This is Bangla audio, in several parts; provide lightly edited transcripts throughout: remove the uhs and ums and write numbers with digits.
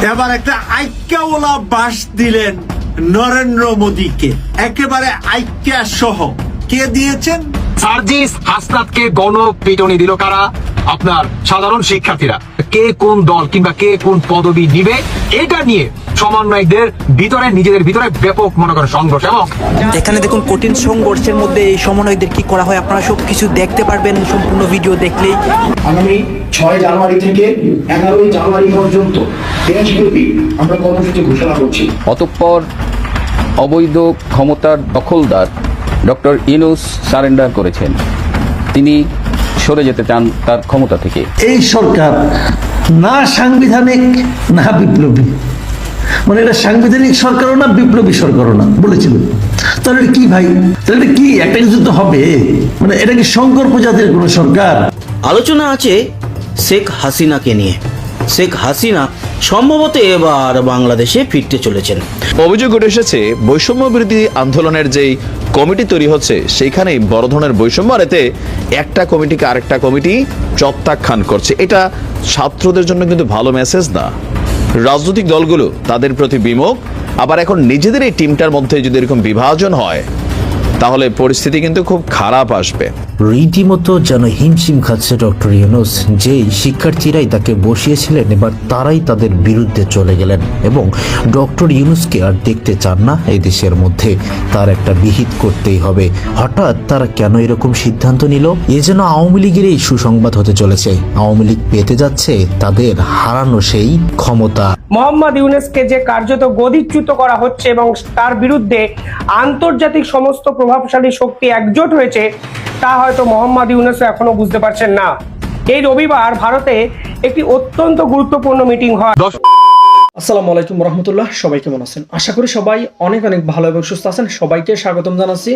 এবার একটা আইক্যাওয়ালা বাস দিলেন নরেন্দ্র মোদীকে, একেবারে আইক্যা সহ। কে দিয়েছেন? সার্জিস হাসনাতকে গণপিটুনি দিল কারা? আপনার সাধারণ শিক্ষার্থীরা। কে কোন দল কিংবা কে কোন পদবি নিবে এটা নিয়ে সমন্বয়কদের ভিতরে নিজেদের ভিতরে ব্যাপক মনে করেন সংঘর্ষ। এবং এখানে দেখুন কঠিন সংঘর্ষের মধ্যে এই সমন্বয়কদের কি করা হয় আপনারা সবকিছু দেখতে পারবেন সম্পূর্ণ ভিডিও দেখলেই। আগামী 6 জানুয়ারি থেকে 11 জানুয়ারি পর্যন্ত দেশব্যাপী আমরা কর্মসূচি ঘোষণা করছি। অতঃপর অবৈধ ক্ষমতার দখলদার ডক্টর ইউনূস সারেন্ডার করেছেন। তিনি সরে যেতে চান তার ক্ষমতা থেকে। এই সরকার না সাংবিধানিক না বিপ্লবী, মানে এটা সাংবিধানিক সরকারও না বিপ্লবী সরকারও না বলেছিল। তাহলে কি ভাই, তাহলে কি একটা কিছু তো হবে? মানে এটা কি শঙ্কর প্রজাতির কোনো সরকার? আলোচনা আছে শেখ হাসিনাকে নিয়ে। শেখ হাসিনা সম্ভবত এবার বাংলাদেশে ফিরতে চলেছেন। অভিযোগ উঠে এসেছে বৈষম্য বিরোধী আন্দোলনের যেই কমিটি তৈরি হচ্ছে সেইখানেই বড় ধরনের বৈষম্য, আর এতে একটা কমিটিকে আরেকটা কমিটি প্রত্যাখ্যান করছে। এটা ছাত্রদের জন্য কিন্তু ভালো মেসেজ না। রাজনৈতিক দলগুলো তাদের প্রতি বিমুখ, আবার এখন নিজেদের এই টিমটার মধ্যে যদি এরকম বিভাজন হয় তাহলে পরিস্থিতি কিন্তু খুব খারাপ আসবে। রীতিমতো যেন হিমশিম খাচ্ছে ডক্টর ইউনূস। যেই শিক্ষার্থীরাই তাকে বসিয়েছিলেন এবার তারাই তাদের বিরুদ্ধে চলে গেলেন এবং ডক্টর ইউনূসকে আর দেখতে চান না এই দেশের মধ্যে। তার একটা বিহিত করতেই হবে। হঠাৎ তারা কেন এরকম সিদ্ধান্ত নিল? এ যেন আওয়ামী লীগের এই সুসংবাদ হতে চলেছে। আওয়ামী লীগ পেতে যাচ্ছে তাদের হারানো সেই ক্ষমতা। মোহাম্মদ ইউনূসকে যে কার্যত গদিচ্যুত করা হচ্ছে এবং তার বিরুদ্ধে আন্তর্জাতিক সমস্ত প্রভাবশালী শক্তি একজোট হয়েছে, তা হয়তো মোহাম্মদ ইউনূস এখনো বুঝতে পারছেন না। এই রবিবার ভারতে একটি অত্যন্ত গুরুত্বপূর্ণ মিটিং হয়। আসসালামু আলাইকুম রহমতুল্লাহ। সবাই কেমন আছেন? আশা করি সবাই অনেক অনেক ভালো এবং সুস্থ আছেন। সবাইকে স্বাগতম জানাচ্ছি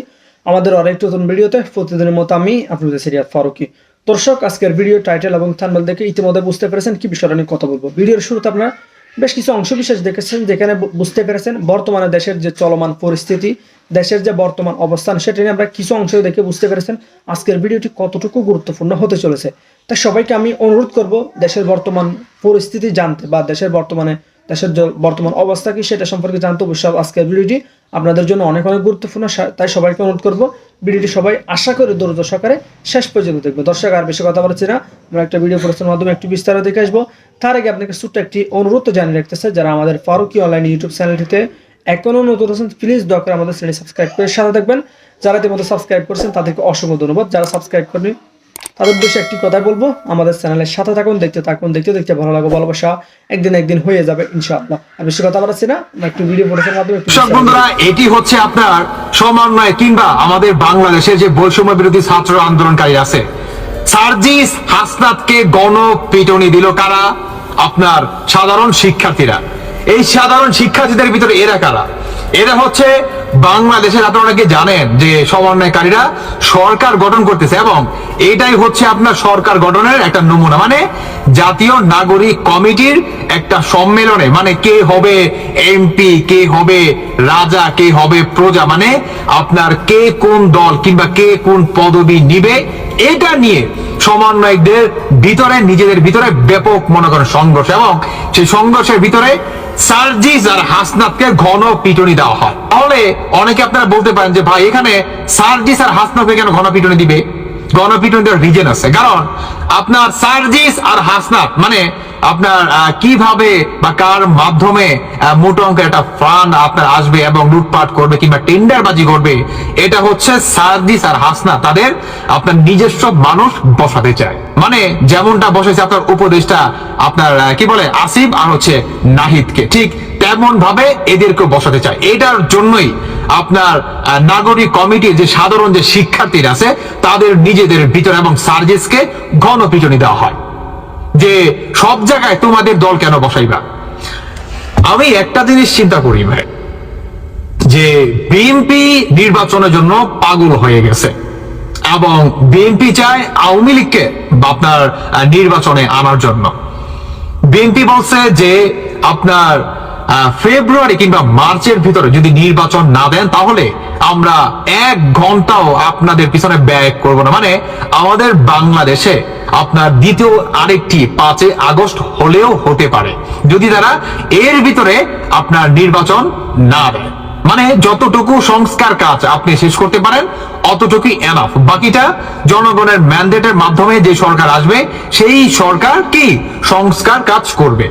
আমাদের আরেকটি নতুন ভিডিওতে। প্রতিদিনের মতো আমি আপনাদের সিরিয়াত ফারুকি। দর্শক, আজকের ভিডিও টাইটেল এবং থাম্বনেল দেখে ইতিমধ্যে বুঝতে পেরেছেন কি বিষয়টা নিয়ে কথা বলবো। ভিডিওর শুরুতে আপনারা বেশ কিছু অংশ বিশেষ দেখেছেন যেখানে বুঝতে পেরেছেন বর্তমানে দেশের যে চলমান পরিস্থিতি, দেশের যে বর্তমান অবস্থান, সেটা নিয়ে আমরা কিছু অংশ দেখে বুঝতে পেরেছেন আজকের ভিডিওটি কতটুকু গুরুত্বপূর্ণ হতে চলেছে। তাই সবাইকে আমি অনুরোধ করব দেশের বর্তমান পরিস্থিতি জানতে বা দেশের বর্তমান অবস্থা কি সেটা সম্পর্কে জানতে অবশ্যই আজকের ভিডিওটি আপনাদের জন্য অনেক অনেক গুরুত্বপূর্ণ। তাই সবাইকে অনুরোধ করব ভিডিওটি সবাই আশা করে ধৈর্য সহকারে শেষ পর্যন্ত দেখবো। দর্শক, আর বেশি কথা বলছি না, আমরা একটা ভিডিও প্রস্তুতির মাধ্যমে একটু বিস্তারিত দেখে আসবো। তার আগে আপনাকে ছোট্ট একটি অনুরোধ জানিয়ে রাখতেছে, যারা আমাদের ফারুকি অনলাইন ইউটিউব চ্যানেলটিতে এখনো নতুন আছেন প্লিজ দয়া করে আমাদের চ্যানেল সাবস্ক্রাইব করে সাথে থাকবেন। যারা ইতিমধ্যে সাবস্ক্রাইব করছেন তাদেরকে অসংখ্য ধন্যবাদ। যারা সাবস্ক্রাইব করেনি তাদের উদ্দেশ্যে একটি কথাই বলবো, আমাদের চ্যানেলের সাথে থাকুন, দেখতে থাকুন, দেখতে ভালো লাগবে, ভালোবাসা একদিন হয়ে যাবে ইনশাআল্লাহ। আর বেশি কথা বলছি না, আমরা একটু ভিডিও প্রস্তুতির মাধ্যমে বন্ধুরা, এটি হচ্ছে আপনার সমন্বয় কিংবা আমাদের বাংলাদেশের যে বৈষম্য বিরোধী ছাত্র আন্দোলনকারী আছে, সার্জিস হাসনাতকে গণপিটুনি দিল কারা? আপনার সাধারণ শিক্ষার্থীরা। এই সাধারণ শিক্ষার্থীদের ভিতরে এরা কারা? এরা হচ্ছে বাংলাদেশের, আপনারা অনেকে জানেন যে সমন্বয়কারীরা সরকার গঠন করতেছে এবং এটাই হচ্ছে আপনার সরকার গঠনের একটা নমুনা। মানে জাতীয় নাগরিক কমিটির একটা সম্মেলনে মানে কে হবে এমপি, কে হবে রাজা, কে হবে প্রজা, মানে আপনার কে কোন দল কিংবা কে কোন পদবি নিবে এটা নিয়ে সমন্বয়কদের ভিতরে নিজেদের ভিতরে ব্যাপক মনে করেন সংঘর্ষ। এবং সেই সংঘর্ষের ভিতরে সার্জিস আর হাসনাতকে গণপিটুনি দেওয়া হয়। তাহলে অনেকে আপনারা বলতে পারেন যে ভাই, এখানে সার্জিস আর হাসনাতকে কেন গণপিটুনি দিবে? গণপিটুনি দেওয়ার রিজন আছে। কারণ আপনার সার্জিস আর হাসনাত মানে আপনার কিভাবে বা কার মাধ্যমে মোটা অঙ্কের একটা ফান্ড আপনার আসবে এবং লুটপাট করবে কিংবা টেন্ডারবাজি করবে, এটা হচ্ছে সার্জিস আর হাসনাত তাদের আপনার নিজস্ব মানুষ বসাতে চায়। মানে যেমনটা বসেছে আপনার উপদেষ্টা আপনার কি বলে আসিফ আর হচ্ছে নাহিদকে, ঠিক তেমন ভাবে এদেরকে বসাতে চায়। এটার জন্যই আপনার নাগরিক কমিটির যে সাধারণ যে শিক্ষার্থীরা আছে তাদের নিজেদের ভিতরে এবং সার্জিসকে গণপিটুনি দেওয়া হয় যে সব জায়গায় তোমাদের দল কেন বসাইবা। আমি একটা জিনিস চিন্তা করি ভাই, যে বিএনপি নির্বাচনের জন্য পাগল হয়ে গেছে এবং বিএনপি চায় আওয়ামী লীগকে আপনার নির্বাচনে আনার জন্য। বিএনপি বলছে যে আপনার ফেব্রুয়ারি কিংবা মার্চের ভিতরে যদি নির্বাচন না দেন, তাহলে আমরা 1 ঘন্টাও আপনাদের পিছনে ব্যয় করব না। মানে আমাদের বাংলাদেশে আপনার দ্বিতীয় আরেকটি 5 আগস্ট হলেও হতে পারে, যদি তারা এর ভিতরে আপনার নির্বাচন না দেয়। মানে যতটুকু সংস্কার কাজ আপনি শেষ করতে পারেন অতটুকুই এনাফ। বাকিটা জনগণের ম্যান্ডেটের মাধ্যমে যে সরকার আসবে সেই সরকার কি সংস্কার কাজ করবে।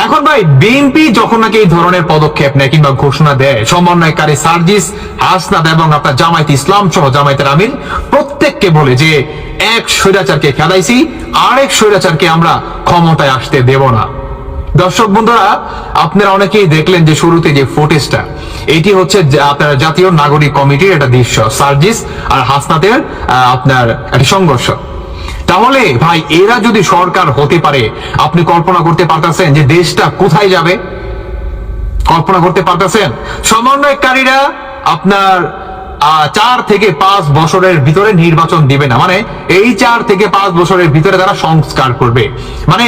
এখন ভাই বিএনপি যখন নাকি এই ধরনের পদক্ষেপ নেয় কিংবা ঘোষণা দেয়, সমন্বয়কারী সার্জিস হাসনাত এবং আপনার জামায়াত ইসলাম সহ জামায়াতের আমির প্রত্যেককে বলে যে এক স্বৈরাচারকে খেলাইছি, আরেক স্বৈরাচারকে আমরা ক্ষমতায় আসতে দেব না। দর্শক বন্ধুরা, আপনারা অনেকেই দেখলেন যে শুরুতে যে ফুটেজটা, এটি হচ্ছে আপনার জাতীয় নাগরিক কমিটির একটা দৃশ্য, সার্জিস আর হাসনাতের আপনার একটা সংঘর্ষ। তাহলে ভাই এরা যদি সরকার হতে পারে, আপনি কল্পনা করতে পারতেছেন যে দেশটা কোথায় যাবে? কল্পনা করতে পারতেছেন? সমন্বয়কারীরা আপনার 4 থেকে 5 বছরের ভিতরে নির্বাচন দিবে না, মানে এই 4 থেকে 5 বছরের ভিতরে তারা সংস্কার করবে। মানে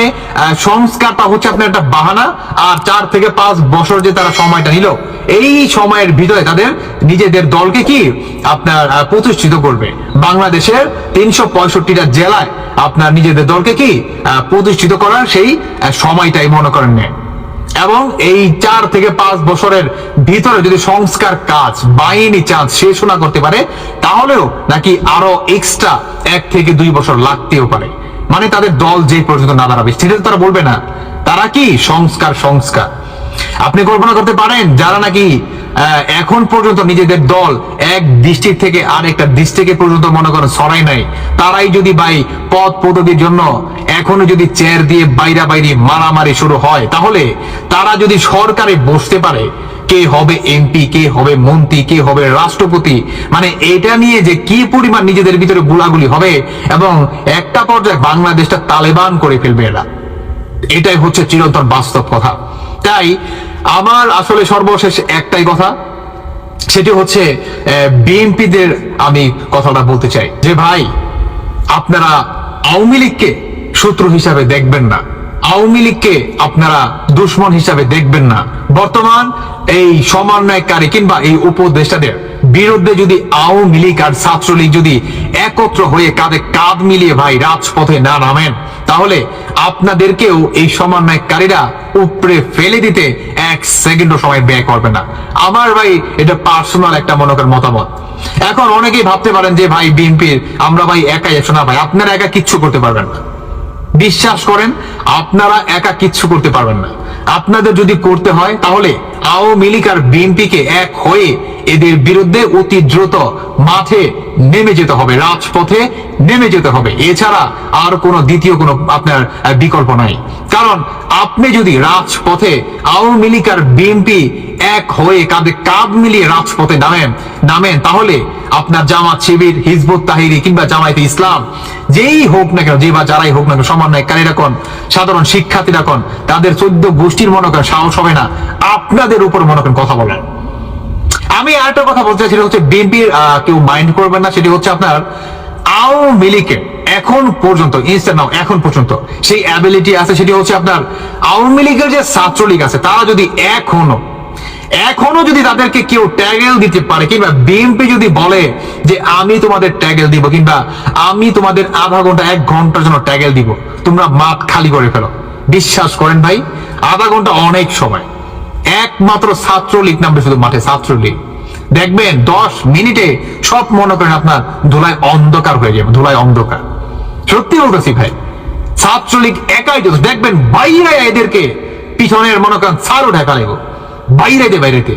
সংস্কারটা হচ্ছে আপনার একটা বাহানা, আর 4 থেকে 5 বছর যে তারা সময়টা নিল, এই সময়ের ভিতরে তাদের নিজেদের দলকে কি আপনার প্রতিষ্ঠিত করবে। বাংলাদেশের 365টা জেলায় আপনার নিজেদের দলকে কি প্রতিষ্ঠিত করার সেই সময়টাই মনে করেন নেয়। এবং এই 4 থেকে 5 বছরের ভিতরে যদি সংস্কার কাজ বাইনি চান্স শেষ না করতে পারে, তাহলেও নাকি আরো এক্সট্রা 1 থেকে 2 বছর লাগতেও পারে। মানে তাদের দল যে পর্যন্ত না দাঁড়াবে সেটা তারা বলবে না, তারা কি সংস্কার। আপনি কল্পনা করতে পারেন যারা নাকি এখন পর্যন্ত নিজেদের দল এক ডিস্ট্রিক্ট থেকে আরেকটা ডিস্ট্রিক্টে পর্যন্ত মনে করেন সরাই নাই, তারাই যদি ভাই পদ পদবীর জন্য এখনো যদি চেয়ার দিয়ে বাইরে মারামারি শুরু হয়, তাহলে তারা যদি সরকারে বসতে পারে, কে হবে এমপি, কে হবে মন্ত্রী, কে হবে রাষ্ট্রপতি, মানে এটা নিয়ে যে কি পরিমাণ নিজেদের ভিতরে গুলাগুলি হবে এবং একটা পর্যায়ে বাংলাদেশটা তালেবান করে ফেলবে এরা। এটাই হচ্ছে চিরন্তন বাস্তব কথা। তাই আমার আসলে সর্বশেষ একটাই কথা, সেটি হচ্ছে বিএনপিদের আমি কথাটা বলতে চাই যে ভাই আপনারা আওয়ামী লীগকে শত্রু হিসাবে দেখবেন না, আওয়ামী লীগকে আপনারা দুশ্মন হিসাবে দেখবেন না। বর্তমান এই সমন্বয়কারী কিংবা এই উপদেষ্টাদের বিরুদ্ধে যদি আওয়ামী লীগ আর ছাত্রলীগ যদি একত্র হয়ে কাঁধে কাঁধ মিলিয়ে ভাই রাজপথে না নামেন, তাহলে আপনাদেরকেও এই সমন্বয়কারীরা উপরে ফেলে দিতে 1 সেকেন্ডও সময় ব্যয় করবে না। আমার ভাই এটা পার্সোনাল একটা মনে করেন মতামত। এখন অনেকেই ভাবতে পারেন যে ভাই বিএনপির আমরা ভাই একাই একশো না, ভাই আপনারা একা কিচ্ছু করতে পারবেন না। বিশ্বাস করেন, আপনারা একা কিচ্ছু করতে পারবেন না। আপনাদের যদি করতে হয় তাহলে আওয়ামী লীগ আর বিএনপিকে এক হয়ে এদের বিরুদ্ধে অতি দ্রুত মাঠে নেমে যেতে হবে, রাজপথে নেমে যেতে হবে। এছাড়া আর কোনো দ্বিতীয় কোনো আপনার বিকল্প নাই। কারণ আপনি যদি রাজপথে আওয়ামী লীগ আর বিএনপি এক হয়ে কাঁধে কাঁধ মিলিয়ে রাজপথে নামেন তাহলে আপনার জামাত শিবির, হিজবুত তাহরির কিংবা জামায়াতে ইসলাম যেই হোক না কেন, যে বা যারাই হোক না কেন, সমন্বয়কারীরা কোন, সাধারণ শিক্ষার্থীরা কোন, তাদের 14 গোষ্ঠীর মনে করেন সাহস হবে না আপনাদের উপর মনে করেন কথা বলেন। আমি আরেকটা কথা বলতে চাই, সেটা হচ্ছে বিএনপির কেউ মাইন্ড করবেন না, সেটি হচ্ছে আপনার আওয়ামী লীগের এখন পর্যন্ত এখন পর্যন্ত সেই অ্যাবিলিটি আছে, সেটি হচ্ছে আপনার আওয়ামী লীগের যে ছাত্রলীগ আছে তারা যদি এখনো যদি তাদেরকে কেউ ট্যাগেল দিতে পারে, কিংবা বিএনপি যদি বলে যে আমি তোমাদের ট্যাগেল দিব কিংবা আমি তোমাদের আধা ঘন্টা 1 ঘন্টার জন্য ট্যাগেল দিব, তোমরা মাঠ খালি করে ফেলো। বিশ্বাস করেন ভাই, আধা ঘন্টা অনেক সময়। একমাত্র ছাত্রলীগ নামবে শুধু মাঠে, ছাত্রলীগ দেখবেন 10 মিনিটে সব মনে করেন আপনার ধুলায় অন্ধকার হয়ে যাবে, ধুলায় অন্ধকার। সত্যি বলতেছি ভাই, ছাত্রলীগ একাই যদি দেখবেন বাইরে এদেরকে পিছনের মনে করেন ছাড়ও ঢাকা লাগবে, বাইরেতে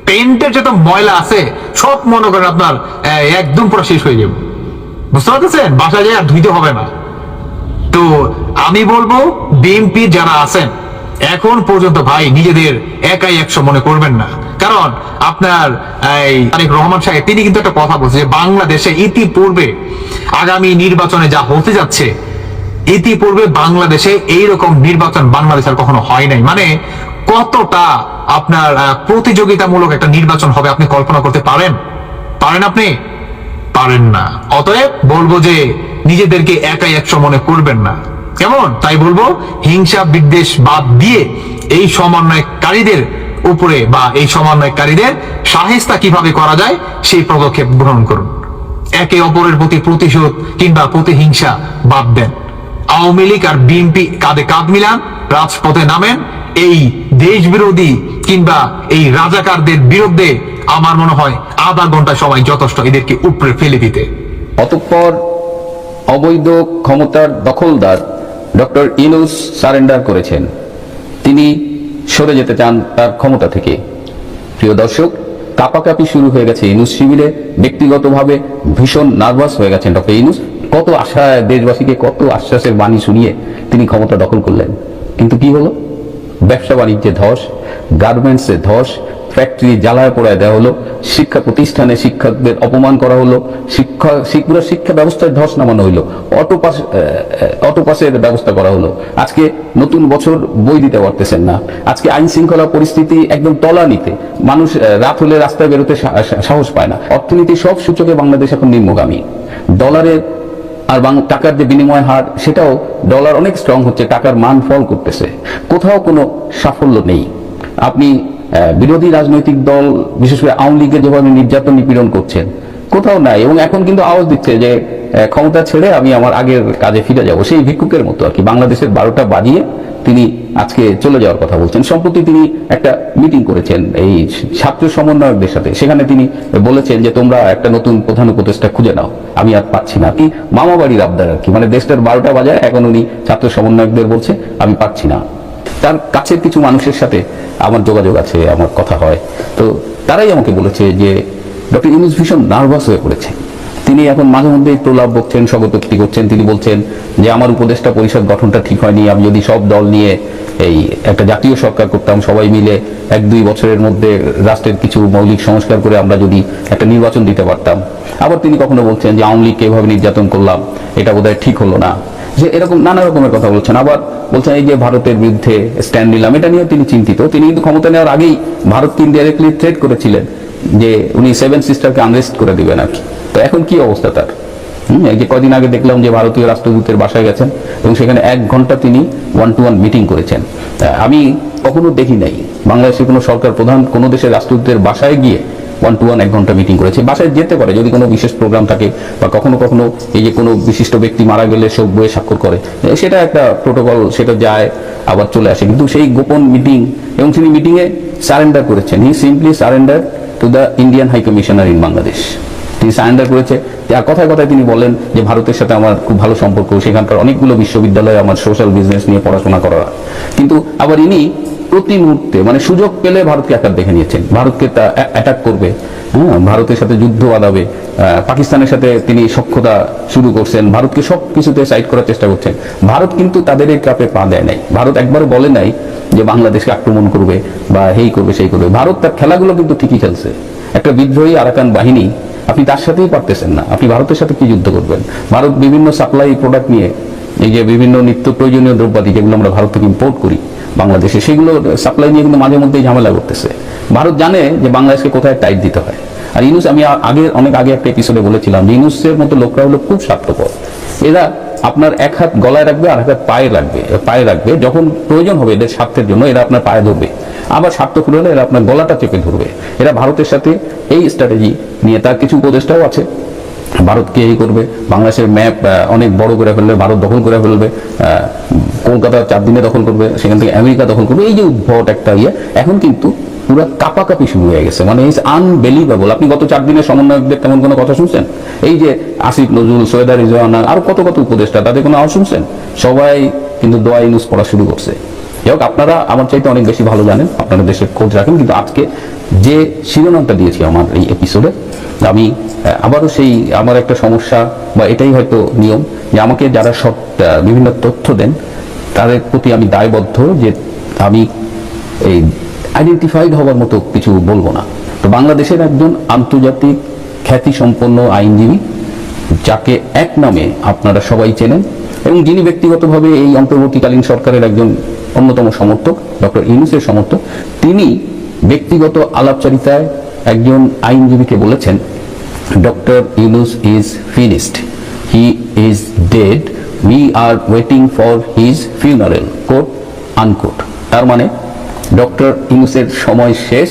পেন্টের যত ময়লা আছে সব মনে করেন আপনার একদম পুরো শেষ হয়ে যাবে। বুঝতে পারতেছেন? বাসায় যায় আর ধুইতে হবে না। তো আমি বলবো বিএনপি যারা আছেন এখন পর্যন্ত ভাই নিজেদের একাই 100 মনে করবেন না। কারণ আপনার এই তারেক রহমান সাহেব তিনি কিন্তু একটা কথা বলছে যে বাংলাদেশে ইতিপূর্বে আগামী নির্বাচনে যা হতে যাচ্ছে, ইতিপূর্বে বাংলাদেশে এইরকম নির্বাচন বাংলাদেশ আর কখনো হয় নাই। মানে কতটা আপনার প্রতিযোগিতামূলক একটা নির্বাচন হবে আপনি কল্পনা করতে পারেন? আপনি পারেন না। অতএব বলবো যে নিজেদেরকে একাই 100 মনে করবেন না। কেমন? তাই বলবো হিংসা বিদ্বেষ বাদ দিয়ে এই সমন্বয়কারীদের উপরে বা এই সমন্বয়কারীদের শায়েস্তা কিভাবে করা যায় সেই পদক্ষেপ গ্রহণ করুন। একে অপরের প্রতি প্রতিশোধ কিংবা প্রতিহিংসা বাদ দেন। আওয়ামী লীগ আর বিএনপি কাঁধে কাঁধ মিলান, রাজপথে নামেন। এই দেশ বিরোধী কিংবা এই রাজাকারদের বিরুদ্ধে আমার মনে হয় আধা ঘন্টা সময় যথেষ্ট এদেরকে উপরে ফেলে দিতে। অতঃপর অবৈধ ক্ষমতার দখলদার ডক্টর ইউনূস সারেন্ডার করেছেন। তিনি সরে যেতে চান তার ক্ষমতা থেকে। প্রিয় দর্শক, কাপাকাপি শুরু হয়ে গেছে ইউনূস শিবিরে। ব্যক্তিগতভাবে ভীষণ নার্ভাস হয়ে গেছেন ডক্টর ইউনূস। কত আশা, দেশবাসীকে কত আশ্বাসের বাণী শুনিয়ে তিনি ক্ষমতা দখল করলেন, কিন্তু কি হলো? ব্যবসা বাণিজ্যে ধস, গার্মেন্টসে ধস, ফ্যাক্টরি জ্বালায় পোড়ায় দেওয়া হলো, শিক্ষা প্রতিষ্ঠানে শিক্ষকদের অপমান করা হলো, শিক্ষা ব্যবস্থায় ধস নামানো হইলো, অটোপাসের ব্যবস্থা করা হলো। আজকে নতুন বছর বই দিতে পারতেছেন না। আজকে আইন শৃঙ্খলা পরিস্থিতি একদম তলানিতে। মানুষ রাত হলে রাস্তায় বেরোতে সাহস পায় না। অর্থনীতি সব সূচকে বাংলাদেশ এখন নিম্নগামী। ডলারের আর টাকার যে বিনিময় হার, সেটাও ডলার অনেক স্ট্রং হচ্ছে, টাকার মান ফল করতেছে। কোথাও কোনো সাফল্য নেই। আপনি বিরোধী রাজনৈতিক দল, বিশেষ করে আওয়ামী লীগের যেভাবে নির্যাতন নিপীড়ন করছেন, কোথাও নাই। এবং এখন কিন্তু আওয়াজ দিচ্ছে যে ক্ষমতা ছেড়ে আমি আমার আগের কাজে ফিরে যাব, সেই ভিক্ষুকের মতো আর কি। বাংলাদেশের 12টা বাজিয়ে তিনি আজকে চলে যাওয়ার কথা বলছেন। সম্প্রতি তিনি একটা মিটিং করেছেন এই ছাত্র সমন্বয়কদের সাথে। সেখানে তিনি বলেছেন যে তোমরা একটা নতুন প্রধান উপদেষ্টা খুঁজে নাও, আমি আর পাচ্ছি না। কি মামা বাড়ির আবদার আর কি, মানে দেশটার 12টা বাজায় এখন উনি ছাত্র সমন্বয়কদের বলছে আমি পাচ্ছি না। তার কাছের কিছু মানুষের সাথে আমার যোগাযোগ আছে, আমার কথা হয়, তো তারাই আমাকে বলেছে যে ডক্টর ইউনূস ভীষণ নার্ভাস হয়ে পড়েছে। তিনি এখন মাঝে মধ্যে প্রলাপ বকছেন, স্বগতোক্তি করছেন। তিনি বলছেন যে আমার উপদেষ্টা পরিষদ গঠনটা ঠিক হয়নি, আমি যদি সব দল নিয়ে এই একটা জাতীয় সরকার করতাম, সবাই মিলে 1-2 বছরের মধ্যে রাষ্ট্রের কিছু মৌলিক সংস্কার করে আমরা যদি একটা নির্বাচন দিতে পারতাম। আবার তিনি কখনো বলছেন যে আওয়ামী লীগকে এভাবে নির্যাতন করলাম, এটা বোধহয় ঠিক হলো না, যে এরকম নানা রকমের কথা বলছেন। আবার বলছেন এই যে ভারতের বিরুদ্ধে স্ট্যান্ড নিলাম, এটা নিয়ে তিনি চিন্তিত। তিনি কিন্তু ক্ষমতা নেওয়ার আগেই ভারতকে ইনডাইরেক্টলি থ্রেট করেছিলেন যে উনি 7 সিস্টারকে আনরেস্ট করে দিবেন আর কি। তো এখন কি অবস্থা তার? এই যে কদিন আগে দেখলাম যে ভারতীয় রাষ্ট্রদূতের বাসায় গেছেন এবং সেখানে 1 ঘন্টা তিনি 1-to-1 মিটিং করেছেন। আমি কখনো দেখি নাই বাংলাদেশের কোনো সরকার প্রধান কোনো দেশের রাষ্ট্রদূতের বাসায় গিয়ে 1-to-1 1 ঘন্টা মিটিং করেছে। বাসায় যেতে পারে যদি কোনো বিশেষ প্রোগ্রাম থাকে, বা কখনো কখনো এই যে কোনো বিশিষ্ট ব্যক্তি মারা গেলে শোক বইয়ে স্বাক্ষর করে, সেটা একটা প্রোটোকল, সেটা যায় আবার চলে আসে। কিন্তু সেই গোপন মিটিং, এবং তিনি মিটিংয়ে সারেন্ডার করেছেন। He simply surrender to the Indian high commissioner in Bangladesh. তিনি সারেন্ডার করেছে। কথায় কথায় তিনি বলেন যে ভারতের সাথে আমার খুব ভালো সম্পর্ক, সেখানকার অনেকগুলো বিশ্ববিদ্যালয়ে আমার সোশ্যাল বিজনেস নিয়ে পড়াশোনা করা। কিন্তু আবার ইনি প্রতি মুহূর্তে মানে সুযোগ পেলে ভারতকে একা দেখে নিয়েছেন, ভারতকে তা অ্যাটাক করবে, ভারতের সাথে যুদ্ধ বাঁধাবে, পাকিস্তানের সাথে তিনি সখ্যতা শুরু করছেন, ভারতকে সব কিছুতে সাইড করার চেষ্টা করছেন। ভারত কিন্তু তাদের এই ট্র্যাপে পা দেয় নাই। ভারত একবারও বলে নাই যে বাংলাদেশকে আক্রমণ করবে বা হেই করবে সেই করবে। ভারত তার খেলাগুলো কিন্তু ঠিকই খেলছে। একটা বিদ্রোহী আরাকান বাহিনী, আপনি তার সাথেই পারতেছেন না, আপনি ভারতের সাথে কি যুদ্ধ করবেন? ভারত বিভিন্ন সাপ্লাই প্রোডাক্ট নিয়ে, এই যে বিভিন্ন নিত্য প্রয়োজনীয় দ্রব্যাদি যেগুলো আমরা ভারত থেকে ইম্পোর্ট করি বাংলাদেশে, সেগুলো সাপ্লাই নিয়ে কিন্তু মাঝে মধ্যেই ঝামেলা করতেছে। ভারত জানে যে বাংলাদেশকে কোথায় টাইট দিতে হয়। আর ইউনূস, আমি অনেক আগে একটা এপিসোডে বলেছিলাম যে ইউনূসের মতো লোকরা হলো খুব স্বার্থপর। এরা আপনার এক হাত গলায় রাখবে আর এক হাত পায়ে রাখবে। যখন প্রয়োজন হবে এদের স্বার্থের জন্য এরা আপনার পায়ে ধরবে, আবার স্বার্থ খুলে হলে এরা আপনার গলাটা চেপে ধরবে। এরা ভারতের সাথে এই স্ট্র্যাটেজি নিয়ে, তার কিছু উপদেষ্টাও আছে, ভারতকে এই করবে, বাংলাদেশের ম্যাপ অনেক বড় করে ফেলবে, ভারত দখল করে ফেলবে, কলকাতা 4 দিনে দখল করবে, সেখান থেকে আমেরিকা দখল করবে। এই যে উদ্ভট একটা এখন কিন্তু পুরো কাপাকাপি শুরু হয়ে গেছে, মানে ইটস আনবিলিভেবল। আপনি গত 4 দিনের সমন্বয়কদের তেমন কোনো কথা শুনছেন? এই যে আসিফ নজরুল, সৈয়দা রিজওয়ানা, আরো কত উপদেষ্টা, তাদের কোনো আওয়াজ শুনছেন? সবাই কিন্তু দোয়া ইউনূস পড়া শুরু করছে। যাই হোক, আপনারা আমার চাইতে অনেক বেশি ভালো জানেন, আপনারা দেশের খোঁজ রাখেন। কিন্তু আজকে যে শিরোনামটা দিয়েছি আমার এই এপিসোডে, আমি আবারও সেই আমার একটা সমস্যা, বা এটাই হয়তো নিয়ম, যে আমাকে যারা সব বিভিন্ন তথ্য দেন তাদের প্রতি আমি দায়বদ্ধ, যে আমি এই আইডেন্টিফাইড হওয়ার মতো কিছু বলবো না। তো বাংলাদেশের একজন আন্তর্জাতিক খ্যাতিসম্পন্ন আইনজীবী, যাকে এক নামে আপনারা সবাই চেনেন, এবং যিনি ব্যক্তিগতভাবে এই অন্তর্বর্তীকালীন সরকারের একজন অন্যতম সমর্থক, ডক্টর ইউনূসের সমর্থক, তিনি ব্যক্তিগত আলাপচারিতায় একজন আইনজীবীকে বলেছেন, doctor Yunus is finished, he is dead, we are waiting for his funeral, coat unquote. তার মানে ডক্টর ইউনূসের সময় শেষ,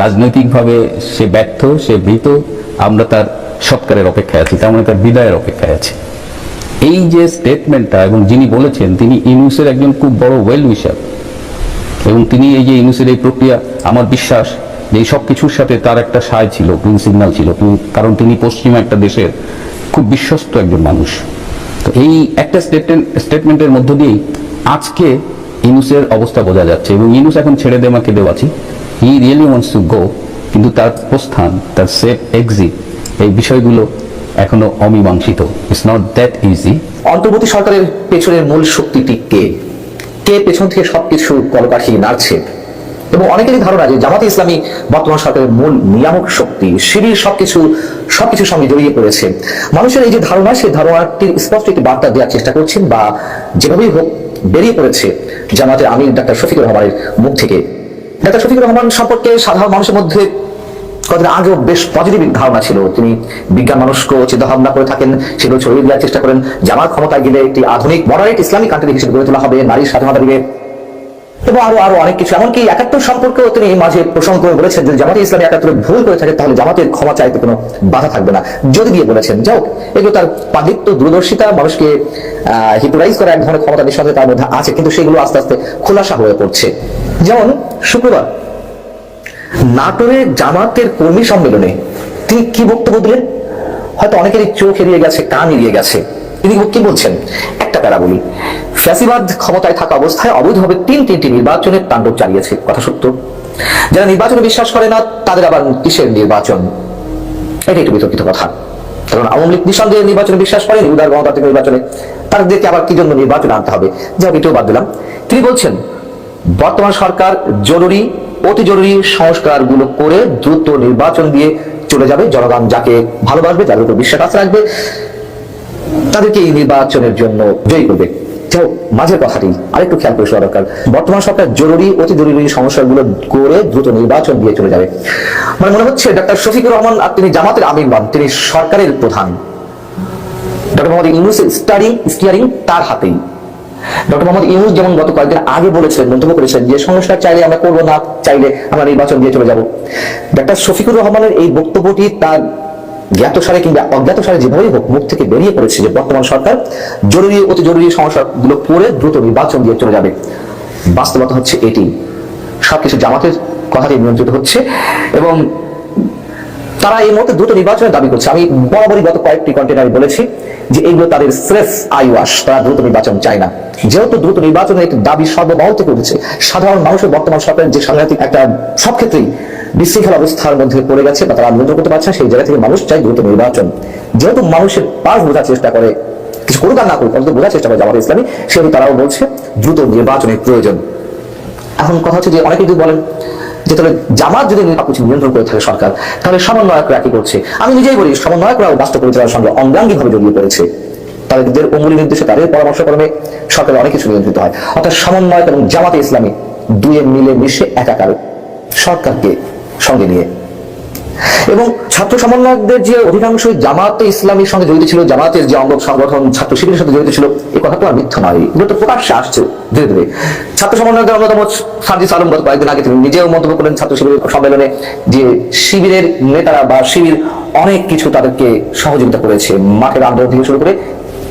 রাজনৈতিকভাবে সে ব্যর্থ, সে মৃত, আমরা তার সৎকারের অপেক্ষায় আছি, তার মানে তার বিদায়ের অপেক্ষায় আছি। এই যে স্টেটমেন্টটা, এবং যিনি বলেছেন তিনি ইউনূসের একজন খুব বড় ওয়েল উইশার, এবং তিনি এই যে ইউনূসের এই প্রক্রিয়া, আমার বিশ্বাস যে এই সব কিছুর সাথে তার একটা সায় ছিল, গ্রিন সিগন্যাল ছিল, কারণ তিনি পশ্চিমা একটা দেশের খুব বিশ্বস্ত একজন মানুষ। তো এই একটা স্টেটমেন্টের মধ্য দিয়েই আজকে ইউনূসের অবস্থা বোঝা যাচ্ছে, এবং ইউনূস এখন ছেড়ে দে মাকে দেও আছি, হি রিয়েলি ওয়ান্টস টু গো, কিন্তু তার প্রস্থান, তার সেফ এক্সিট, এই বিষয়গুলো এখনো অমীমাংসিত। It's not that easy. অন্তর্বর্তী সরকারের পেছনের মূল শক্তিটি কে? কে পেছন থেকে সবকিছু কলকাঠি নাড়ছে? এবং অনেকেরই ধারণা যে জামাতে ইসলামী বর্তমান সরকারের মূল নিয়ামক শক্তি, শিবির সবকিছুর সঙ্গে জড়িয়ে পড়েছে। মানুষের এই যে ধারণা, সেই ধারণাটির স্পষ্ট একটি বার্তা দেওয়ার চেষ্টা করছেন, বা যেভাবেই হোক বেরিয়ে পড়েছে জামাতের আমির ডাক্তার শফিকুর রহমানের মুখ থেকে। ডাক্তার শফিকুর রহমান সম্পর্কে সাধারণ মানুষের মধ্যে কদিন আগেও বেশ পজিটিভ ধারণা ছিল। তিনি বিজ্ঞান মানুষকে চিন্তাভাবনা করে থাকেন, সেগুলো ছড়িয়ে দেওয়ার চেষ্টা করেন। জামাত ক্ষমতায় গেলে একটি আধুনিক মডারেট ইসলামিক কান্ট্রি হিসেবে গড়ে তোলা হবে, নারীর স্বাধীনতা দিবে, এবং আরো অনেক কিছু। এমনকি ৭১ সম্পর্কেও তিনি মাঝে প্রসঙ্গ করে বলেছেন যে জামাতে ইসলামী ৭১ ভুল করে থাকে তাহলে জামাতের ক্ষমা চাইতে কোনো বাধা থাকবে না, যদি দিয়ে বলেছেন। যাও, এগুলো তার পাণ্ডিত্য, দূরদর্শিতা, মানুষকে হিপনোটাইজ করা এক ধরনের ক্ষমতা নিঃসন্দেহে তার মধ্যে আছে, কিন্তু সেগুলো আস্তে আস্তে খোলাসা হয়ে পড়ছে। যেমন শুক্রবার নাটোরে জামাতের কর্মী সম্মেলনে তিনি কি বক্তব্য দিলেন, হয়তো অনেকেরই চোখ এড়িয়ে গেছে, কান এড়িয়ে গেছে। তিনি কি বলছেন, একটা প্যারা বলি। ফ্যাসিবাদ ক্ষমতায় থাকা অবস্থায় অবৈধভাবে তিনটি নির্বাচনের তাণ্ডব চালিয়েছে, কথা সত্য। যারা নির্বাচনে বিশ্বাস করে না তাদের আবার কিসের নির্বাচন, এটা একটু বিতর্কিত কথা। কারণ আওয়ামী লীগ নিঃসন্দেহে নির্বাচনে বিশ্বাস করেন, উদার গণতান্ত্রিক নির্বাচনে, তাদেরকে আবার কি জন্য নির্বাচন আনতে হবে, যা এটাও বাদ দিলাম। তিনি বলছেন বর্তমান সরকার জরুরি, অতি জরুরি সংস্কারগুলো করে দ্রুত নির্বাচন দিয়ে চলে যাবে। জনগণ যাকে ভালোবাসবে, যাদের উপর বিশ্বাস রাখবে, তাদেরকে এই নির্বাচনের জন্য জয়ী করবে। যাও, মাঝের কথাটি আরেকটু খেয়াল করে শোনা দরকার। বর্তমান সরকার জরুরি, অতি জরুরি সংস্কারগুলো করে দ্রুত নির্বাচন দিয়ে চলে যাবে। মানে মনে হচ্ছে ডাক্তার শফিকুর রহমান, আর তিনি জামাতের আমির নন, তিনি সরকারের প্রধান। ডক্টর মোহাম্মদ ইউনূসের স্টিয়ারিং তার হাতেই। ডক্টর মোহাম্মদ ইউনূস যেমন গত কয়েকদিন আগে বলেছিলেন, মন্তব্য করেছেন যে সংস্কার চাইলে আমরা করবো, না চাইলে আমরা নির্বাচন দিয়ে চলে যাব। ডাক্তার শফিকুর রহমানের এই বক্তব্যটি তার জ্ঞাতসারে কিংবা অজ্ঞাতসারে যেভাবেই হোক মুখ থেকে বেরিয়ে পড়েছে যে বর্তমান সরকার জরুরি, অতি জরুরি সংস্কারগুলো করে দ্রুত নির্বাচন দিয়ে চলে যাবে। বাস্তবতা হচ্ছে এটি, সবকিছু জামাতের কথাটি নিয়ন্ত্রিত হচ্ছে, এবং তারা এই মুহূর্তে দ্রুত নির্বাচনের দাবি করছে। আমি বরাবরই গত কয়েকটি কন্টেনারে বলেছি যে এইগুলো তাদের স্রেফ আইওয়াশ, তারা দ্রুত নির্বাচন চায় না। যেহেতু দ্রুত নির্বাচনের একটি দাবি সর্বমহল থেকে উঠেছে, সাধারণ মানুষের বর্তমান সরকারের যে সাংঘাতিক একটা সব ক্ষেত্রেই বিশৃঙ্খল অবস্থার মধ্যে পড়ে গেছে বা তারা নিয়ন্ত্রণ করতে পারছে, সেই জায়গা থেকে মানুষ চায় দ্রুত নির্বাচন। যেহেতু মানুষের পাশ বোঝার চেষ্টা করে, কিছু করুক আর না করুক, অন্তত বোঝার চেষ্টা করে জামাত ইসলামী, সেহেতু তারাও বলছে দ্রুত নির্বাচনের প্রয়োজন। এখন কথা হচ্ছে যে অনেকে যদি বলেন যে তাহলে জামাত যদি কিছু নিয়ন্ত্রণ করে থাকে সরকার, তাহলে সমন্বয়করা কি করছে? আমি নিজেই বলি সমন্বয়করাও রাষ্ট্র পরিচালনার সঙ্গে অঙ্গাঙ্গিভাবে জড়িয়ে পড়েছে। তাদের অঙ্গুলি নির্দেশে, তাদের পরামর্শক্রমে সরকারের অনেক কিছু নিয়ন্ত্রিত হয়। অর্থাৎ সমন্বয়ক এবং জামাতে ইসলামী দুয়ে মিলে মিশে একাকার সরকারকে সঙ্গে নিয়ে। এবং ছাত্র সমন্বয়কদের যে অধিকাংশই জামাতে ইসলামীর সঙ্গে জড়িত ছিল, জামাতের যে অঙ্গ সংগঠন ছাত্র শিবিরের সাথে জড়িত ছিল, এই কথা তো আর মিথ্যা নয়, এগুলো তো প্রকাশ্যে আসছে ধীরে ধীরে। ছাত্র সমন্বয়কদের অন্যতম সার্জিস আলম গত কয়েকদিন আগে তিনি নিজেও মন্তব্য করেন ছাত্র শিবিরের সম্মেলনে যে শিবিরের নেতারা বা শিবির অনেক কিছু তাদেরকে সহযোগিতা করেছে, মাঠের আন্দোলন থেকে শুরু করে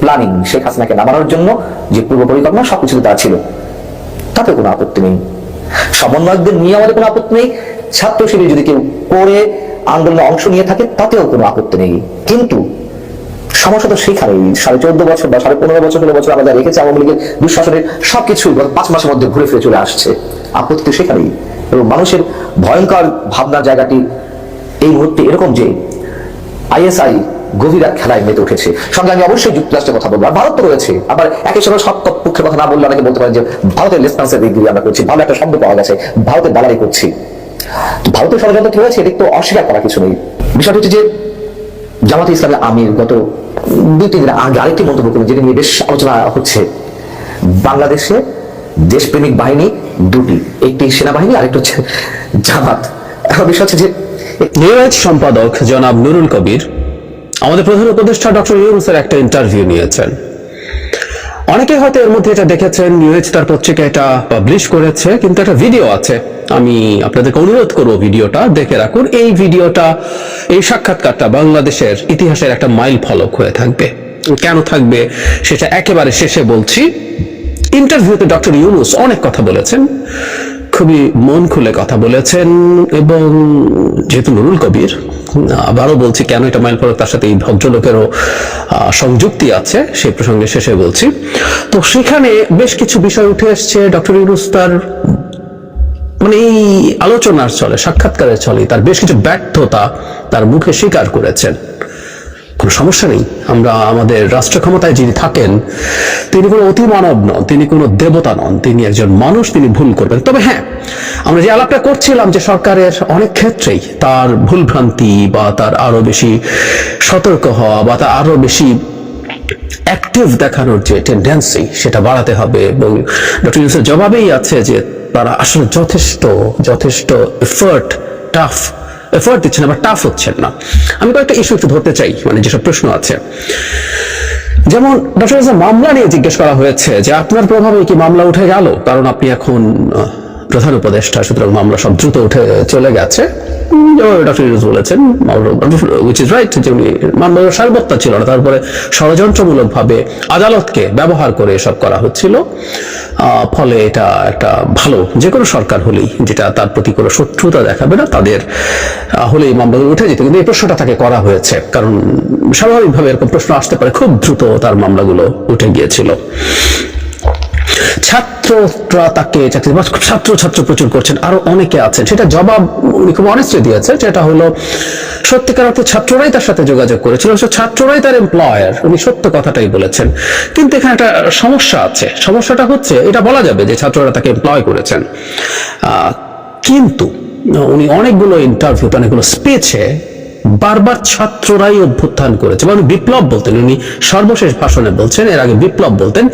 প্ল্যানিং, শেখ হাসিনাকে নামানোর জন্য যে পূর্ব পরিকল্পনা, সবকিছু তার ছিল, তাতে কোনো আপত্তি নেই। সমন্বয়কদের নিয়ে আমাদের কোনো আপত্তি নেই, ছাত্র শিবির যদি কেউ করে আন্দোলনে অংশ নিয়ে থাকে তাতেও কোনো আপত্তি নেই। কিন্তু সমস্যা তো সেখানেই, 14.5 বছর বা 15.5 বছর, 16 বছর আমরা যা রেখেছি আওয়ামী লীগের দুঃশাসনের সবকিছু 5 মাসের মধ্যে ঘুরে ফিরে চলে আসছে। আপত্তি তো সেখানেই। এবং মানুষের ভয়ঙ্কর ভাবনার জায়গাটি এই মুহূর্তে এরকম যে আইএসআই গভীর এক খেলায় মেতে উঠেছে। সঙ্গে আমি অবশ্যই যুক্তরাষ্ট্রের কথা বলবো, আর ভারত তো রয়েছে। আবার একই সঙ্গে সব পক্ষের কথা না বললে অনেকে বলতে পারেন যে ভারতের লেসপন্সের দিক দিয়ে আমরা করছি, ভালো একটা শব্দ পাওয়া গেছে, ভারতের দালালি করছি। ভারতের ষড়যন্ত্র কি হয়েছে এটা তো অস্বীকার করা কিছু নেই। বিষয়টা হচ্ছে যে জামাতে ইসলামের আমির গত 2-3 দিন আগে আরেকটি মন্তব্য করেন, যেটি নিয়ে বেশ আলোচনা হচ্ছে। বাংলাদেশে দেশপ্রেমিক বাহিনী দুটি, একটি সেনাবাহিনী, আরেকটি হচ্ছে জামাত। এখন বিষয় হচ্ছে যে নিউজ সম্পাদক জনাব নুরুল কবির আমাদের প্রধান উপদেষ্টা ডক্টর ইউনূসের একটা ইন্টারভিউ নিয়েছেন। অনেকে হয়তো এর মধ্যে এটা দেখেছেন, নিউজ তার পত্রিকা এটা পাবলিশ করেছে, কিন্তু একটা ভিডিও আছে, আমি আপনাদেরকে অনুরোধ করবো ভিডিওটা দেখে রাখুন। এই ভিডিওটা, এই সাক্ষাৎকারটা বাংলাদেশের ইতিহাসের একটা মাইল ফলক হয়ে থাকবে। কেন থাকবে সেটা একেবারে শেষে বলছি। ইন্টারভিউতে ডক্টর ইউনূস অনেক কথা বলেছেন, খুবই মন খুলে কথা বলেছেন, এবং যেহেতু নুরুল কবির, আবারও বলছি কেন এটা মাইল ফলক, তার সাথে এই ভদ্রলোকেরও সংযুক্তি আছে, সেই প্রসঙ্গে শেষে বলছি। তো সেখানে বেশ কিছু বিষয় উঠে এসছে। ডক্টর ইউনূস তার মানে এই আলোচনার চলে, সাক্ষাৎকারের চলে তার বেশ কিছু ব্যর্থতা তার মুখে স্বীকার করেছেন। কোনো সমস্যা নেই, আমরা আমাদের রাষ্ট্র ক্ষমতায় যিনি থাকেন তিনি কোনো অতিমানব নন, তিনি কোনো দেবতা নন, তিনি একজন মানুষ, তিনি ভুল করবেন। তবে হ্যাঁ, আমরা যে আলাপটা করছিলাম যে সরকারের অনেক ক্ষেত্রেই তার ভুলভ্রান্তি বা তার আরো বেশি সতর্ক হওয়া বা তার আরো বেশি অ্যাক্টিভ দেখানোর যে টেন্ডেন্সি সেটা বাড়াতে হবে, এবং ডক্টর ইউনূসের জবাবেই আছে যে তারা আসলে যথেষ্ট এফোর্ট দিচ্ছেন না বা টাফ হচ্ছেন না। আমি কয়েকটা ইস্যু একটু ধরতে চাই, মানে যেসব প্রশ্ন আছে। যেমন ডক্টর ইউনূসের মামলা নিয়ে জিজ্ঞেস করা হয়েছে যে আপনার প্রভাবে কি মামলা উঠে গেল, কারণ আপনি এখন প্রধান উপদেষ্টা, সুতরাং মামলা সব দ্রুত উঠে চলে গেছে। ডক্টর ইউনূস বলেছেন, উইচ ইজ রাইট, যে উনি মামলার সারবত্তা ছিল না, তারপরে ষড়যন্ত্রমূলক ভাবে আদালতকে ব্যবহার করে এসব করা হচ্ছিল। ফলে এটা একটা ভালো, যে কোনো সরকার হলেই যেটা তার প্রতি কোনো শত্রুতা দেখাবে না, তাদের হলেই মামলাগুলো উঠে যেত। কিন্তু এই প্রশ্নটা তাকে করা হয়েছে, কারণ স্বাভাবিকভাবে এরকম প্রশ্ন আসতে পারে, খুব দ্রুত তার মামলাগুলো উঠে গিয়েছিল। ছাত্ররা তাকে চাকরি, ছাত্র প্রচুর করছেন, আরো অনেকে আছেন, সেটা জবাব উনি খুব অনেস্টলি দিয়েছে। যেটা হলো সত্যিকার অর্থে ছাত্ররাই তার সাথে যোগাযোগ করেছিল, ছাত্ররাই তার এমপ্লয়ার, উনি সত্য কথাটাই বলেছেন। কিন্তু এখানে একটা সমস্যা আছে, সমস্যাটা হচ্ছে এটা বলা যাবে যে ছাত্ররা তাকে এমপ্লয় করেছেন, কিন্তু উনি অনেকগুলো ইন্টারভিউতে, অনেকগুলো স্পিচে বারবার ছাত্ররাই অভ্যুত্থান করেছে, মানে বিপ্লব বলতেন উনি, সর্বশেষ ভাষণে বলছেন, এর আগে বিপ্লব বলতেন।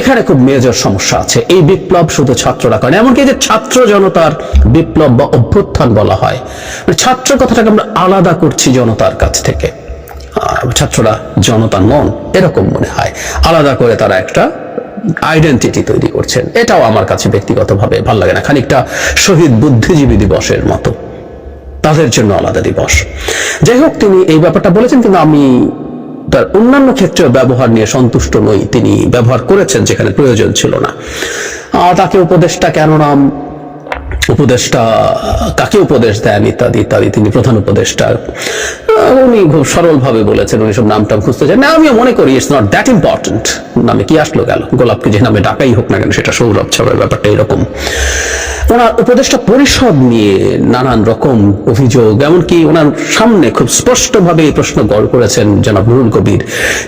এখানে খুব মেজর সমস্যা আছে, এই বিপ্লব শুধু ছাত্ররা করেন, এমনকি যে ছাত্র জনতার বিপ্লব বা অভ্যুত্থান বলা হয়, মানে ছাত্র কথাটাকে আমরা আলাদা করছি জনতার কাছ থেকে, ছাত্ররা জনতা নন এরকম মনে হয়, আলাদা করে তারা একটা আইডেন্টিটি তৈরি করছেন। এটাও আমার কাছে ব্যক্তিগতভাবে ভালো লাগে না, খানিকটা শহীদ বুদ্ধিজীবী দিবসের মতো, তাদের জন্য আলাদা দিবস। যাই হোক, তিনি এই ব্যাপারটা বলেছেন, কিন্তু আমি তার অন্যান্য ক্ষেত্রে ব্যবহার নিয়ে সন্তুষ্ট নই। তিনি ব্যবহার করেছেন যেখানে প্রয়োজন ছিল না। তাকে উপদেষ্টা কেন নাম, উপদেষ্টা কাকে উপদেশ দেন ইত্যাদি ইত্যাদি, তিনি প্রধান উপদেষ্টা, উনি খুব সরল ভাবে বলেছেন, উনি সব নামটাম খুঁজতে চান না। আমিও মনে করি ইটস নট দ্যাট ইম্পর্টেন্ট, নামে কি আসলো গেল, গোলাপকে যে নামে ডাকাই হোক না কেন, সেটা সৌরভ ছাড়ার ব্যাপারটা এরকম। ওনার উপদেষ্টা পরিষদ নিয়ে নানান রকম অভিযোগ, এমনকি ওনার সামনে খুব স্পষ্টভাবে এই প্রশ্ন গড় করেছেন জনাব নুরুল কবির,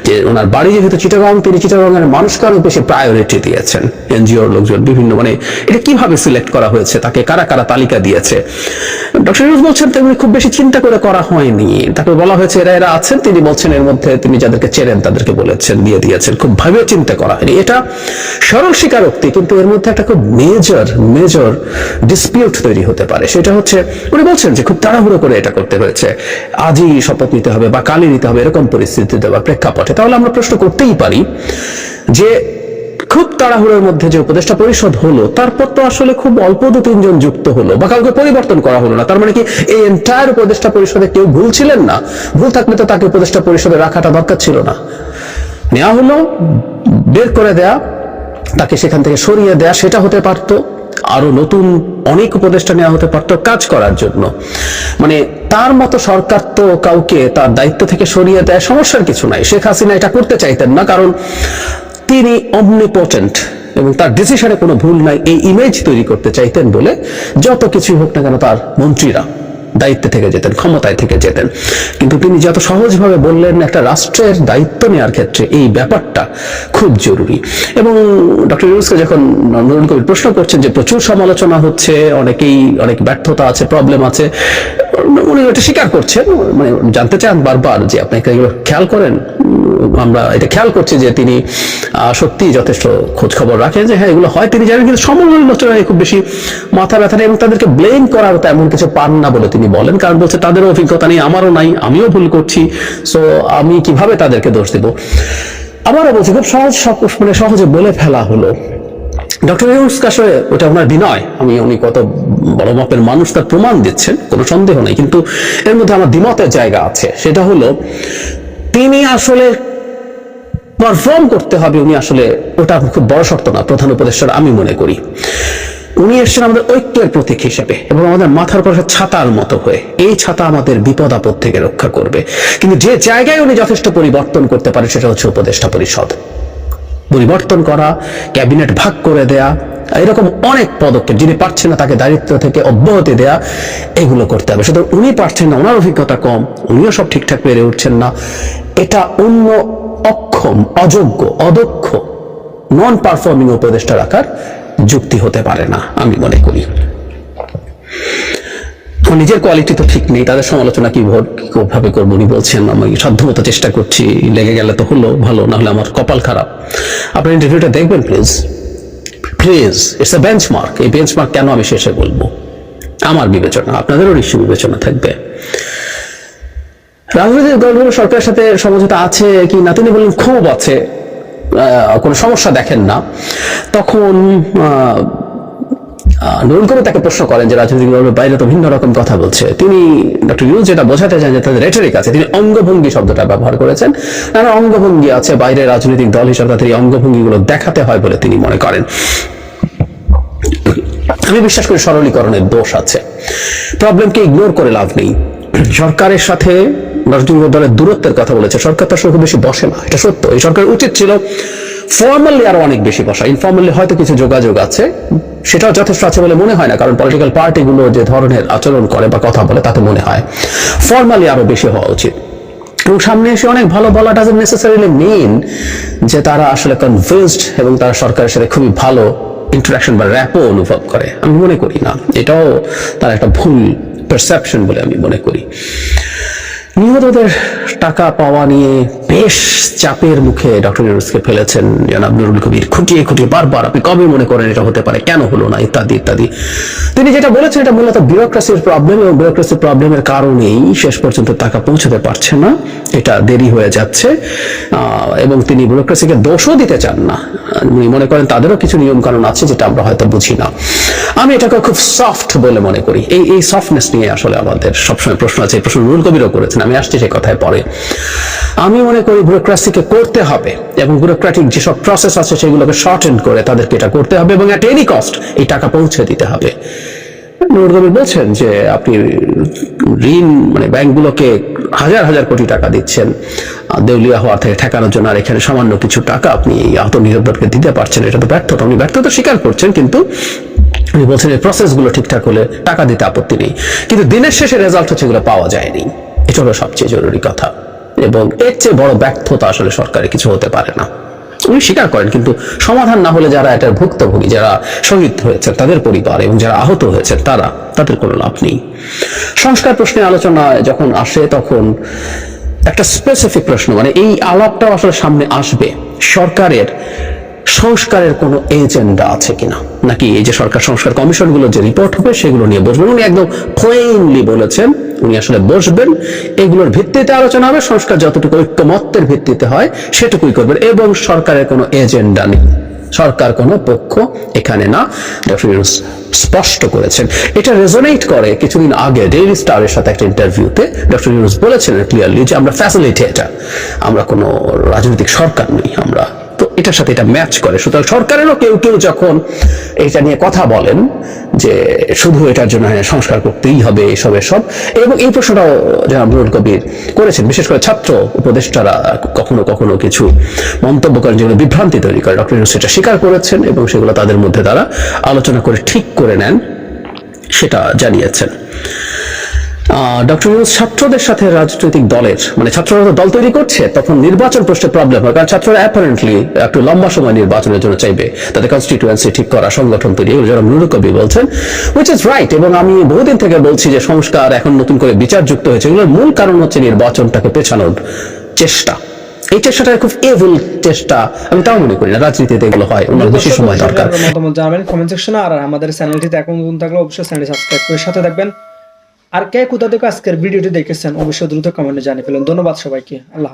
যে ওনার বাড়ি যেহেতু চিটাগাং, তিনি চিটাগাংয়ের মানুষকে আরো বেশি প্রায়োরিটি দিয়েছেন, এনজিওর লোকজন বিভিন্ন, মানে এটা কিভাবে সিলেক্ট করা হয়েছে, তাকে কারা কারা তালিকা দিয়েছে। ডক্টর ইউনূস বলছেন তেমনি খুব বেশি চিন্তা করে করা হয়নি, তাকে বলা হয়েছে এরা এরা আছেন, তিনি বলছেন এর মধ্যে তিনি যাদেরকে চেনেন তাদেরকে বলেছেন, দিয়ে দিয়েছেন, খুব ভাবে চিন্তা করা হয়নি। এটা সরল স্বীকারোক্তি, কিন্তু এর মধ্যে একটা খুব মেজর ডিসপিউট তৈরি হতে পারে। সেটা হচ্ছে উনি বলছেন যে খুব তাড়াহুড়ো করে এটা করতে হয়েছে, আজই শপথ নিতে হবে বা কালই নিতে হবে, এরকম পরিস্থিতিতে বা প্রেক্ষাপটে। তাহলে আমরা প্রশ্ন করতেই পারি যে খুব তাড়াহুড়োর মধ্যে যে উপদেষ্টা পরিষদ হলো, তারপর তো আসলে খুব অল্প 2-3 জন যুক্ত হলো বা কাউকে পরিবর্তন করা হলো না। তার মানে কি এই এন্টায়ার উপদেষ্টা পরিষদে কেউ ভুল ছিলেন না? ভুল থাকলে তো তাকে উপদেষ্টা পরিষদে রাখাটা দরকার ছিল না। নেওয়া হলো, বের করে দেয়া, তাকে সেখান থেকে সরিয়ে দেয়া, সেটা হতে পারতো। আরো নতুন অনেক উপদেষ্টা নেওয়া হতে পারতো কাজ করার জন্য। মানে তার মতো সরকার তো কাউকে তার দায়িত্ব থেকে সরিয়ে দেয়, সমস্যার কিছু নাই। শেখ হাসিনা এটা করতে চাইতেন না, কারণ তিনি অমনিপটেন্ট এবং তার ডিসিশনে কোনো ভুল নাই, এই ইমেজ তৈরি করতে চাইতেন বলে যত কিছু হোক না কেন তার মন্ত্রীরা দায়িত্বে থেকে যেতেন, ক্ষমতায় থেকে যেতেন। কিন্তু তিনি যত সহজভাবে বললেন একটা রাষ্ট্রের দায়িত্ব নেওয়ার ক্ষেত্রে এই ব্যাপারটা খুব জরুরি। এবং ডক্টর ইউনূসকে যখন নুরুল কবির প্রশ্ন করছেন যে প্রচুর সমালোচনা হচ্ছে, অনেকেই অনেক ব্যর্থতা আছে, প্রবলেম আছে, উনি এটা স্বীকার করছেন, মানে জানতে চান বারবার যে আপনি এগুলো খেয়াল করেন। আমরা এটা খেয়াল করছি যে তিনি সত্যি যথেষ্ট খোঁজ খবর রাখেন, যে হ্যাঁ এগুলো হয় তিনি জানেন, কিন্তু সমালোচনায় খুব বেশি মাথা ব্যথা নেই এবং তাদেরকে ব্লেম করার তেমন কিছু পান না বলে তিনি বলেন। কারণ বলছে তাদেরও অভিজ্ঞতা নেই, আমারও নাই, আমিও ভুল করছি, সো আমি কিভাবে তাদেরকে দোষ দেব। আবারও বলছি, খুব মানে সহজে বলে ফেলা হলো। ডক্টর ইউনুস আসলে ওটা ওনার বিনয়, উনি কত বড় মাপের মানুষ তার প্রমাণ দিচ্ছেন, কোনো সন্দেহ নেই, কিন্তু এর মধ্যে আমার দ্বিমতের জায়গা আছে। সেটা হলো তিনি আসলে পারফর্ম করতে হবে, উনি আসলে ওটা খুব বড় শর্ত না প্রধান উপদেষ্টার, আমি মনে করি। উনি এসছেন আমাদের ঐক্যের প্রতীক হিসেবে এবং আমাদের মাথার উপর ছাতার মতো হয়ে, এই ছাতা আমাদের বিপদ আপদ থেকে রক্ষা করবে। কিন্তু যে জায়গায় উনি যথেষ্ট পরিবর্তন করতে পারে সেটা হচ্ছে উপদেষ্টা পরিষদ। পরিবর্তন করা, ক্যাবিনেট ভাগ করে দেয়া, এরকম অনেক পদক্ষেপ, যিনি পারছেন না তাকে দায়িত্ব থেকে অব্যাহতি দেয়া, এগুলো করতে হবে। সুতরাং উনি পারছেন না, ওনার অভিজ্ঞতা কম, উনিও সব ঠিকঠাক পেরে উঠছেন না, এটা অন্য অক্ষম, অযোগ্য, অদক্ষ, নন পারফর্মিং উপদেষ্টা রাখার যুক্তি হতে পারে না, আমি মনে করি। নিজের কোয়ালিটি তো ঠিক নেই, তাদের সমালোচনা কিভাবে করবো উনি বলছেন, আমি সাধ্যমতো চেষ্টা করছি, লেগে গেলে তো হলো ভালো, না হলে আমার কপাল খারাপ। আপনার ইন্টারভিউটা দেখবেন please, please, it's a benchmark. এই বেঞ্চমার্ক কেন আমি শেষে বলবো, আমার বিবেচনা, আপনাদেরও নিশ্চয়ই বিবেচনা থাকবে। রাজনৈতিক দলগুলো সরকারের সাথে সমঝোতা আছে কি না, তিনি বললেন খুব আছে, কোনো সমস্যা দেখেন না। তখন নুরুল কবির তাকে প্রশ্ন করেন যে রাজনৈতিক দলের বাইরে তো ভিন্ন রকম কথা বলছে। তিনি ডক্টর ইউনুস যেটা বোঝাতে চান যে তাদের রেটরিক আছে, তিনি অঙ্গভঙ্গি শব্দটা ব্যবহার করেছেন। নানা অঙ্গভঙ্গি আছে, বাইরে রাজনৈতিক দল হিসেবে তাদের এই অঙ্গভঙ্গিগুলো দেখাতে হয় বলে তিনি মনে করেন। আমি বিশ্বাস করি সরলীকরণের দোষ আছে, প্রবলেমকে ইগনোর করে লাভ নেই। সরকারের সাথে রাজনৈতিক দলের দূরত্বের কথা বলেছে, সরকার তার সঙ্গে বেশি বসে না, এটা সত্য। এই সরকারের উচিত ছিল ফর্মালি আরো অনেক বেশি বসা। ইনফর্মালি হয়তো কিছু যোগাযোগ আছে, সেটাও যথেষ্ট আছে বলে মনে হয় না, কারণ পলিটিক্যাল পার্টিগুলো যে ধরনের আচরণ করে বা কথা বলে তাতে মনে হয় ফর্মালি আরো বেশি হওয়া উচিত। এবং সামনে এসে অনেক ভালো বলা ডাজন্ট নেসেসারিলি মিন যে তারা আসলে কনভিন্সড এবং তারা সরকারের সাথে খুবই ভালো ইন্টারাকশন বা র্যাপো অনুভব করে, আমি মনে করি না। এটাও তার একটা ভুল পারসেপশন বলে আমি মনে করি। নিহতদের টাকা পাওয়া নিয়ে বেশ চাপের মুখে ডক্টর ইউনুসকে ফেলেছেন জনাব নুরুল কবির, খুঁটিয়ে খুঁটিয়ে বারবার, আপনি কবে মনে করেন এটা হতে পারে, কেন হলো না, ইত্যাদি ইত্যাদি। তিনি যেটা বলেছেন এটা মূলত বিউরোক্রেসির প্রবলেম, এবং বিউরোক্রেসির প্রবলেমের কারণেই শেষ পর্যন্ত টাকা পৌঁছতে পারছে না, এটা দেরি হয়ে যাচ্ছে। এবং তিনি বিউরোক্রেসিকে দোষও দিতে চান না, উনি মনে করেন তাদেরও কিছু নিয়ম কানুন আছে যেটা আমরা হয়তো বুঝি না। আমি এটাকে খুব সফট বলে মনে করি। এই সফটনেস নিয়ে আসলে আমাদের সবসময় প্রশ্ন আছে, এই প্রশ্ন নুরুল কবিরও করেছেন, আমি আসছি সে কথায় পরে। আমি মনে করি বিউরোক্রেসিকে করতে হবে এবং বিউরোক্রেটিক যেসব প্রসেস আছে সেগুলোকে শর্টেন করে তাদেরকে এটা করতে হবে এবং অ্যাট এনি কস্ট এই টাকা পৌঁছে দিতে হবে। নুরুল কবির বলছেন যে আপনি ঋণ মানে ব্যাংকগুলোকে হাজার হাজার কোটি টাকা দিচ্ছেন দেউলিয়া হওয়ার থেকে ঠেকানোর জন্য, আর এখানে সামান্য কিছু টাকা আপনি আহত নিহতদেরকে দিতে পারছেন, এটা তো ব্যর্থতা। উনি ব্যর্থতা স্বীকার করছেন, কিন্তু উনি বলছেন এই প্রসেসগুলো ঠিকঠাক হলে টাকা দিতে আপত্তি নেই, কিন্তু দিনের শেষে রেজাল্ট হচ্ছে এগুলো পাওয়া যায়নি। এটা হলো সবচেয়ে জরুরি কথা, এবং এর চেয়ে বড় ব্যর্থতা আসলে সরকারে কিছু হতে পারে না। উনি স্বীকার করেন, কিন্তু সমাধান না হলে যারা এটার ভুক্তভোগী, যারা শহীদ হয়েছে তাদের পরিবার এবং যারা আহত হয়েছে তাদের কোনো লাভ নেই। সংস্কার প্রশ্নে আলোচনা যখন আসে তখন একটা স্পেসিফিক প্রশ্ন, মানে এই আলাপটাও আসলে সামনে আসবে, সরকারের সংস্কারের কোনো এজেন্ডা আছে কিনা, নাকি এই যে সরকার সংস্কার কমিশনগুলো যে রিপোর্ট হবে সেগুলো নিয়ে বসবেন। উনি একদম প্লেইনলি বলেছেন উনি আসলে বসবেন, এগুলোর ভিত্তিতে আলোচনা হবে, সংস্কার যতটুকু ঐক্যমত্যের ভিত্তিতে হয় সেটুকুই করবেন, এবং সরকারের কোনো এজেন্ডা নেই, সরকার কোনো পক্ষ এখানে না, ডক্টর ইউনুস স্পষ্ট করেছেন। এটা রেজোনেট করে কিছুদিন আগে ডেইলি স্টারের সাথে একটা ইন্টারভিউতে ডক্টর ইউনুস বলেছিলেন ক্লিয়ারলি যে আমরা ফ্যাসিলিটেটর, আমরা কোনো রাজনৈতিক সরকার নই, আমরা তো এটার সাথে এটা ম্যাচ করে। সুতরাং সরকারেরও কেউ কেউ যখন এটা নিয়ে কথা বলেন যে শুধু এটার জন্য সংস্কার করতেই হবে এসব, এবং এই প্রশ্নটাও জনাব নুরুল কবির করেছেন, বিশেষ করে ছাত্র উপদেষ্টারা কখনো কখনো কিছু মন্তব্য করেন যেগুলো বিভ্রান্তি তৈরি করে, ডক্টর ইউনুস সেটা স্বীকার করেছেন এবং সেগুলো তাদের মধ্যে তারা আলোচনা করে ঠিক করে নেন, সেটা জানিয়েছেন। ডক্টর ইউনুস ছাত্রদের সাথে রাজনৈতিক দলের, মানে ছাত্ররা দল তৈরি করছে তখন নির্বাচন প্রশ্নে প্রবলেম হয়, কারণ ছাত্ররা অ্যাপারেন্টলি একটু লম্বা সময় নির্বাচনের জন্য চাইবে, তাদের কনস্টিটিউয়েন্সি ঠিক করা, সংগঠন তৈরি, এগুলো যারা নুরুল কবির বলছেন, হুইচ ইজ রাইট। এবং আমি বহুদিন থেকে বলছি যে সংস্কার এখন নতুন করে বিচার যুক্ত হয়েছে, এগুলোর মূল কারণ হচ্ছে নির্বাচনটাকে পেছানোর চেষ্টা। এই চেষ্টাটা খুব এভিল চেষ্টা, আমি তাও মনে করি না রাজনীতিতে এগুলো হয়, অন্য বেশি সময় দরকার। মতামত জানাবেন কমেন্ট সেকশনে, আর আমাদের চ্যানেলটিতে এখন নতুন থাকলে অবশ্যই চ্যানেলটি সাবস্ক্রাইব করে সাথে থাকবেন। আর কে কোথা থেকে আজকের ভিডিওটি দেখেছেন অবশ্যই দ্রুত কমেন্টে জানিয়ে ফেলুন। ধন্যবাদ সবাইকে, আল্লাহ।